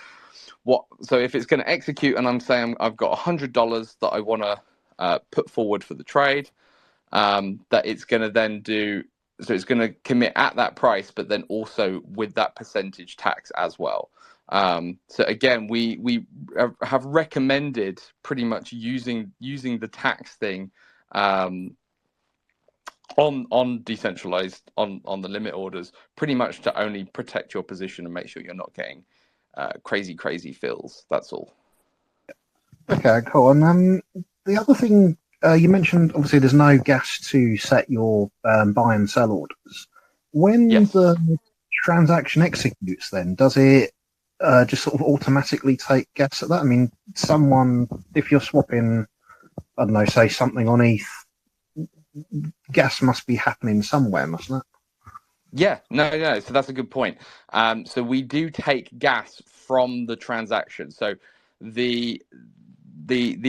so if it's going to execute and I'm saying I've got $100 that I want to put forward for the trade, that it's going to then do. So it's going to commit at that price, but then also with that percentage tax as well. So again, we have recommended pretty much using the tax thing on decentralized on the limit orders, pretty much to only protect your position and make sure you're not getting crazy fills. That's all. Okay, cool. And the other thing you mentioned, obviously, there's no gas to set your buy and sell orders. When Yes. the transaction executes, then does it just sort of automatically take gas at that? I mean, if you're swapping, I don't know, say something on ETH, gas must be happening somewhere, mustn't it? Yeah, no. So that's a good point. So we do take gas from the transaction. So the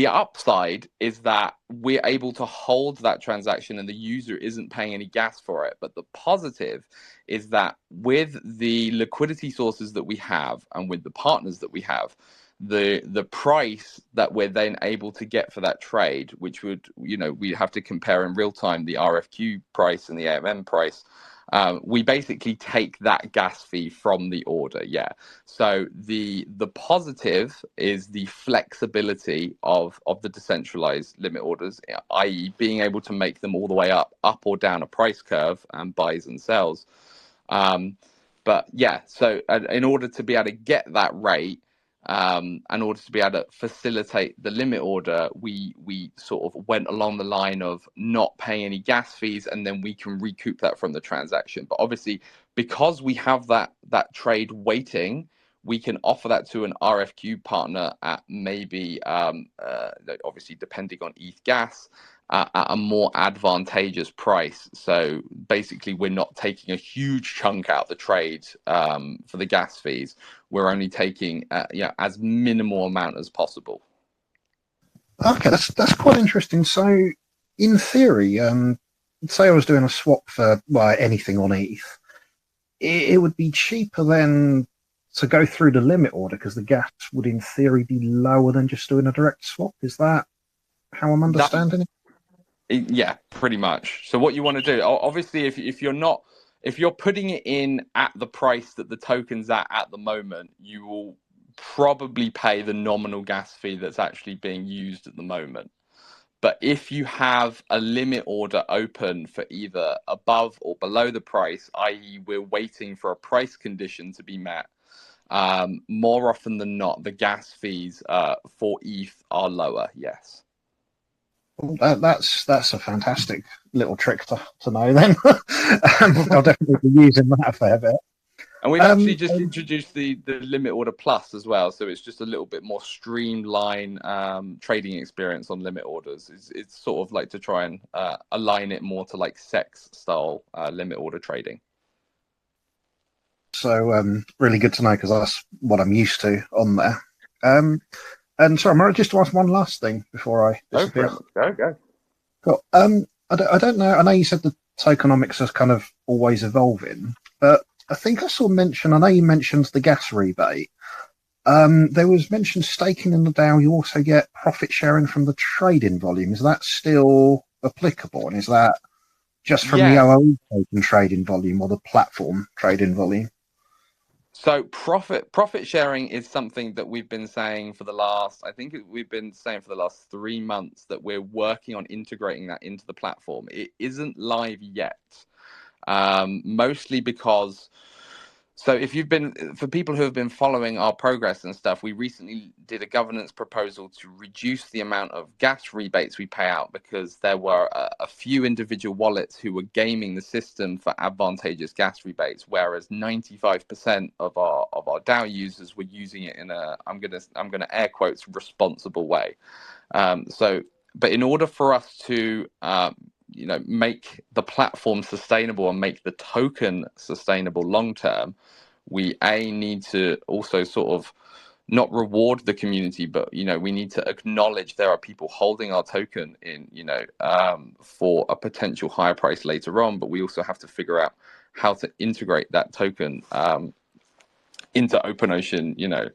upside is that we're able to hold that transaction and the user isn't paying any gas for it. But the positive is that with the liquidity sources that we have and with the partners that we have, the price that we're then able to get for that trade, which would, we have to compare in real time the RFQ price and the AMM price. We basically take that gas fee from the order. Yeah. So the positive is the flexibility of the decentralized limit orders, i.e. being able to make them all the way up or down a price curve and buys and sells. But yeah, so in order to be able to get that rate, in order to be able to facilitate the limit order, we sort of went along the line of not paying any gas fees, and then we can recoup that from the transaction. But obviously, because we have that trade waiting, we can offer that to an RFQ partner at maybe, obviously depending on ETH gas, at a more advantageous price. So basically, we're not taking a huge chunk out the trade for the gas fees. We're only taking as minimal amount as possible. Okay, that's quite interesting. So, in theory, say I was doing a swap for anything on ETH, it would be cheaper then to go through the limit order because the gas would, in theory, be lower than just doing a direct swap. Is that how I'm understanding it? Yeah, pretty much. So what you want to do, obviously, if you're putting it in at the price that the token's at the moment, you will probably pay the nominal gas fee that's actually being used at the moment. But if you have a limit order open for either above or below the price, i.e. we're waiting for a price condition to be met, more often than not, the gas fees for ETH are lower, yes. That's a fantastic little trick to know then. I'll definitely be using that a fair bit. And we've actually just introduced the Limit Order Plus as well, so it's just a little bit more streamlined trading experience on limit orders. It's sort of like to try and align it more to like SEX style limit order trading. So really good to know because that's what I'm used to on there. And sorry, Murray, just to ask one last thing before I disappear. Go. Cool. I don't know. I know you said the tokenomics is kind of always evolving, but I think I saw mention. I know you mentioned the gas rebate. There was mention staking in the DAO. You also get profit sharing from the trading volume. Is that still applicable? And is that just from the OOE token trading volume or the platform trading volume? So profit sharing is something that we've been saying for the last, we've been saying for the last 3 months that we're working on integrating that into the platform. It isn't live yet, mostly because So for people who have been following our progress and stuff, we recently did a governance proposal to reduce the amount of gas rebates we pay out, because there were a few individual wallets who were gaming the system for advantageous gas rebates, whereas 95% of our DAO users were using it in a, I'm gonna air quotes, responsible way. But in order for us to make the platform sustainable and make the token sustainable long term, we need to also sort of not reward the community, but we need to acknowledge there are people holding our token in for a potential higher price later on. But we also have to figure out how to integrate that token into OpenOcean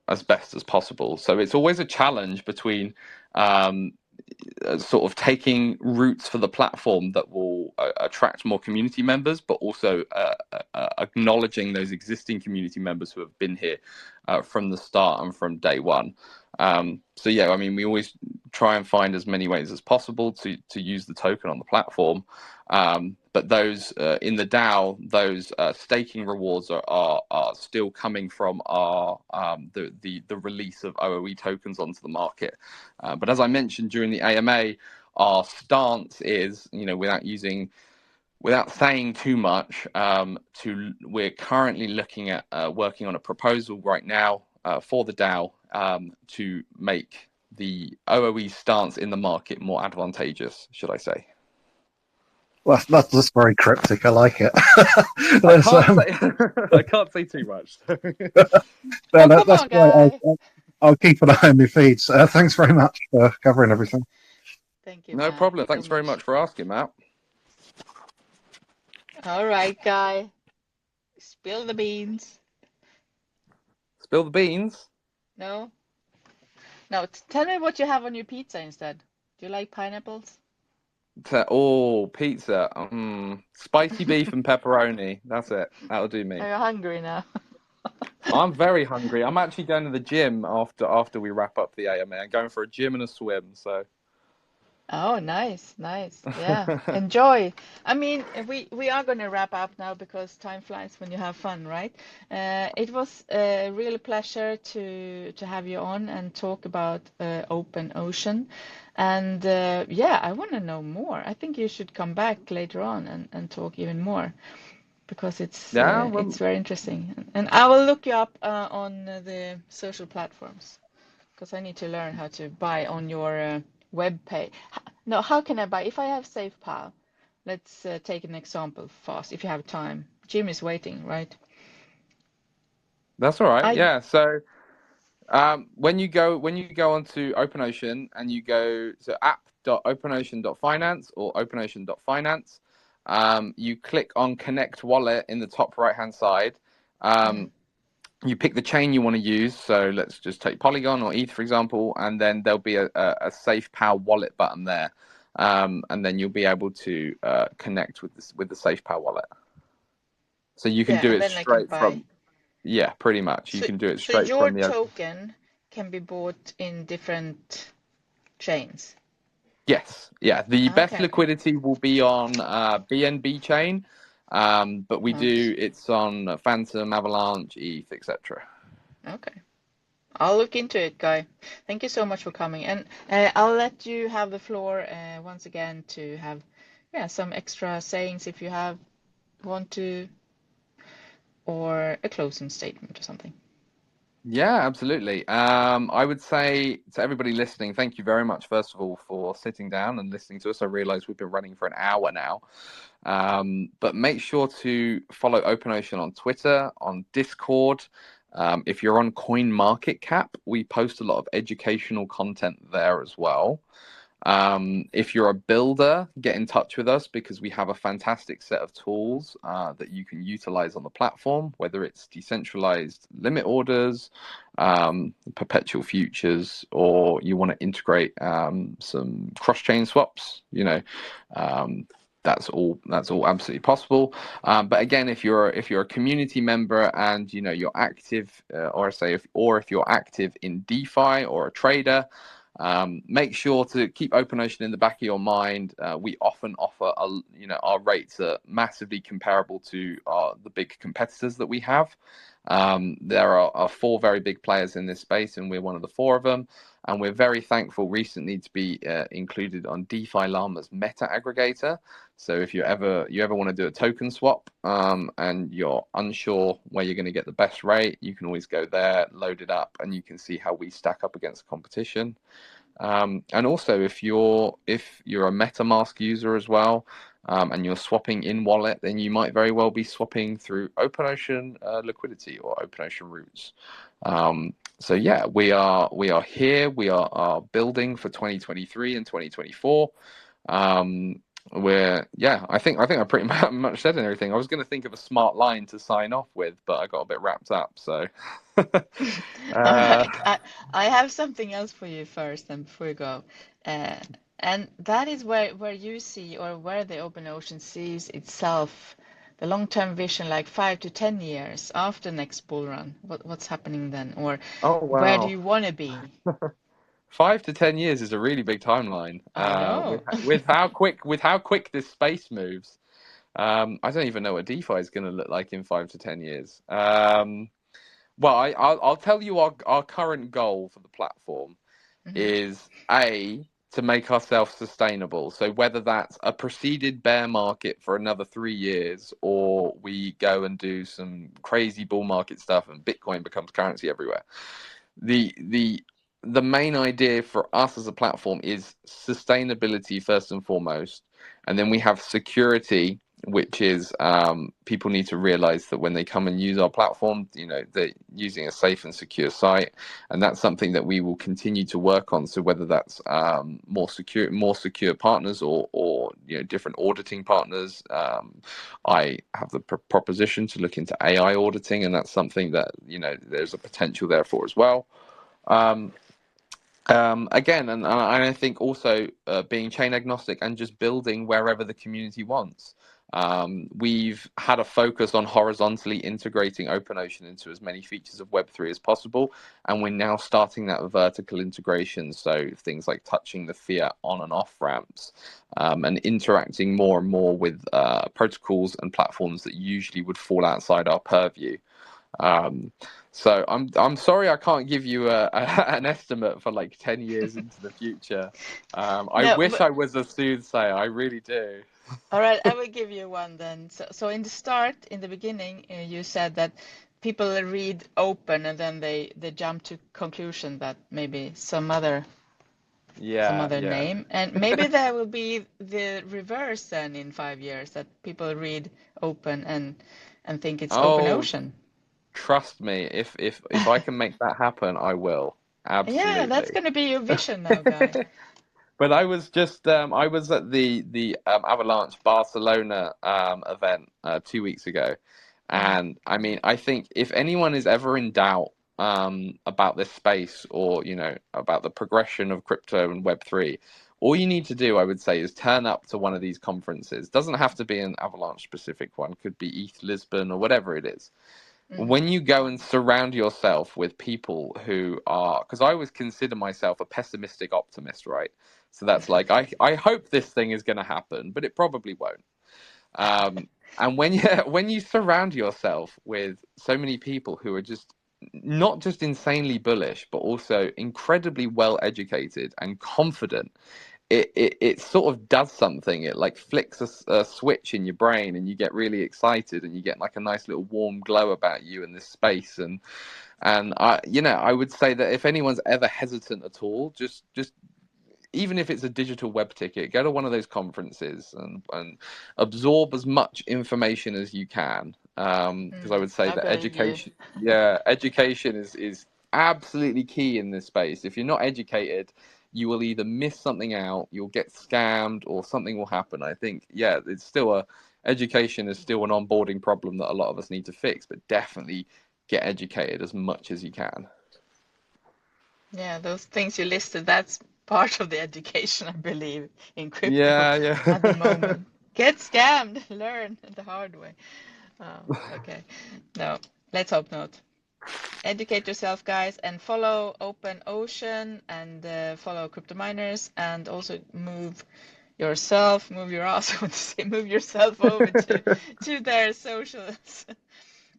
as best as possible. So it's always a challenge between sort of taking routes for the platform that will attract more community members, but also acknowledging those existing community members who have been here from the start and from day one. So yeah, I mean, we always try and find as many ways as possible to use the token on the platform. But those in the DAO, those staking rewards are still coming from our the release of OOE tokens onto the market. But as I mentioned during the AMA, our stance is, without saying too much, we're currently looking at working on a proposal right now for the DAO to make the OOE stance in the market more advantageous, should I say. Well, that's very cryptic. I like it. I can't say too much. That's why I'll keep an eye on your feeds. Thanks very much for covering everything. Thank you. No problem. Thanks very much for asking, Matt. All right, Guy. Spill the beans. Spill the beans? No. Tell me what you have on your pizza instead. Do you like pineapples? Pizza. Spicy beef and pepperoni. That's it. That'll do me. Are you hungry now? I'm very hungry. I'm actually going to the gym after we wrap up the AMA. I'm going for a gym and a swim. So. Oh, nice. Yeah, enjoy. I mean, we are going to wrap up now because time flies when you have fun, right? It was a real pleasure to have you on and talk about OpenOcean. And yeah, I want to know more. I think you should come back later on and talk even more, because it's very interesting. And I will look you up on the social platforms, because I need to learn how to buy on your web page. No, how can I buy? If I have SafePal, let's take an example fast, if you have time. Jim is waiting, right? That's all right. Yeah. So when you go onto OpenOcean and you go to app.openocean.finance or openocean.finance, you click on Connect Wallet in the top right-hand side. You pick the chain you want to use. So let's just take Polygon or ETH, for example, and then there'll be a SafePal wallet button there. And then you'll be able to connect with the SafePal wallet. So you can do it straight from... Yeah, pretty much. You can do it straight from the... So your token can be bought in different chains? Yes. Yeah. The best liquidity will be on BNB chain. But it's on Phantom, Avalanche, ETH, etc. Okay. I'll look into it, Guy. Thank you so much for coming. And I'll let you have the floor once again to have some extra sayings if you want to, or a closing statement or something. Yeah, absolutely. I would say to everybody listening, thank you very much, first of all, for sitting down and listening to us. I realize we've been running for an hour now. But make sure to follow OpenOcean on Twitter, on Discord. If you're on CoinMarketCap, we post a lot of educational content there as well. If you're a builder, get in touch with us, because we have a fantastic set of tools that you can utilize on the platform, whether it's decentralized limit orders, perpetual futures, or you want to integrate some cross-chain swaps. That's all absolutely possible. But again, if you're a community member and you're active, if you're active in DeFi or a trader, Make sure to keep OpenOcean in the back of your mind. We often offer, our rates are massively comparable to the big competitors that we have. There are 4 very big players in this space, and we're one of the 4 of them. And we're very thankful recently to be included on DeFi Llama's meta aggregator. So if you ever want to do a token swap and you're unsure where you're going to get the best rate, you can always go there, load it up, and you can see how we stack up against competition. And also, if you're a MetaMask user as well, and you're swapping in wallet, then you might very well be swapping through OpenOcean liquidity or OpenOcean routes. So yeah, we are here. We are building for 2023 and 2024. I think I pretty much said everything. I was going to think of a smart line to sign off with, but I got a bit wrapped up. So, All right. I have something else for you first, and before you go, and that is where you see, or where the OpenOcean sees itself, the long-term vision, like 5 to 10 years after next bull run. What's happening then, or oh where do wow. you want to be? 5 to 10 years is a really big timeline. I know. With how quick this space moves. I don't even know what DeFi is going to look like in 5 to 10 years. Well, I'll tell you our current goal for the platform is to make ourselves sustainable. So whether that's a preceded bear market for another 3 years, or we go and do some crazy bull market stuff and Bitcoin becomes currency everywhere. The main idea for us as a platform is sustainability first and foremost, and then we have security, which is people need to realize that when they come and use our platform, they're using a safe and secure site, and that's something that we will continue to work on. So whether that's more secure partners or different auditing partners, I have the proposition to look into AI auditing, and that's something that there's a potential there for as well. Again, and I think also being chain agnostic and just building wherever the community wants. We've had a focus on horizontally integrating OpenOcean into as many features of Web3 as possible, and we're now starting that vertical integration. So things like touching the fiat on and off ramps, and interacting more and more with protocols and platforms that usually would fall outside our purview. So I'm sorry I can't give you an estimate for like 10 years into the future. I wish I was a soothsayer. I really do. All right, I will give you one then. So in the beginning, you said that people read open and then they jump to conclusion that maybe some other name, and maybe there will be the reverse then in 5 years, that people read open and think it's OpenOcean. Trust me, if I can make that happen, I will. Absolutely. Yeah, that's going to be your vision now, guys. But I was just I was at the Avalanche Barcelona event 2 weeks ago, and I mean, I think if anyone is ever in doubt about this space, or about the progression of crypto and Web3, all you need to do, I would say, is turn up to one of these conferences. Doesn't have to be an Avalanche specific one, could be ETH Lisbon or whatever it is. When you go and surround yourself with people who are, because I always consider myself a pessimistic optimist, right? So that's like, I hope this thing is going to happen, but it probably won't. And when you surround yourself with so many people who are just not just insanely bullish, but also incredibly well educated and confident, it sort of does something. It like flicks a switch in your brain, and you get really excited, and you get like a nice little warm glow about you in this space. And I would say that if anyone's ever hesitant at all, just even if it's a digital web ticket, go to one of those conferences and absorb as much information as you can. Because I would say that education is absolutely key in this space. If you're not educated, you will either miss something out, you'll get scammed, or something will happen. I think, it's still education is still an onboarding problem that a lot of us need to fix, but definitely get educated as much as you can. Yeah, those things you listed, that's part of the education, I believe, in crypto Yeah. at the moment. Get scammed, learn the hard way. Okay. No, let's hope not. educate yourself, guys, and follow Open Ocean and follow crypto miners, and also move your ass, I want to say, move yourself over to their socials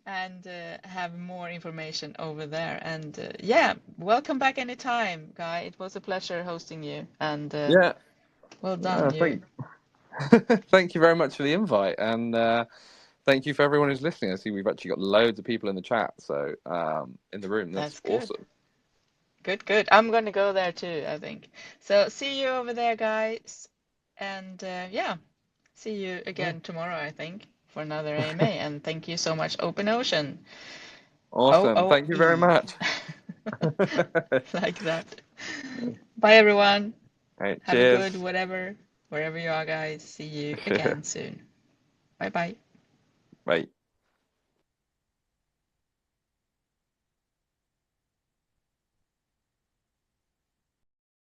and have more information over there. And yeah, welcome back anytime, Guy. It was a pleasure hosting you, and Yeah. well done, you. Thank you very much for the invite, and thank you for everyone who's listening. I see we've actually got loads of people in the chat, so in the room. That's good. awesome. Good. I'm going to go there too, I think. So see you over there, guys. And yeah, see you again tomorrow, I think, for another AMA. And thank you so much, Open Ocean. Awesome. OOE. Thank you very much. Like that. Bye, everyone. Right, Have a cheers. good wherever you are, guys. See you again soon. Bye-bye. Bye.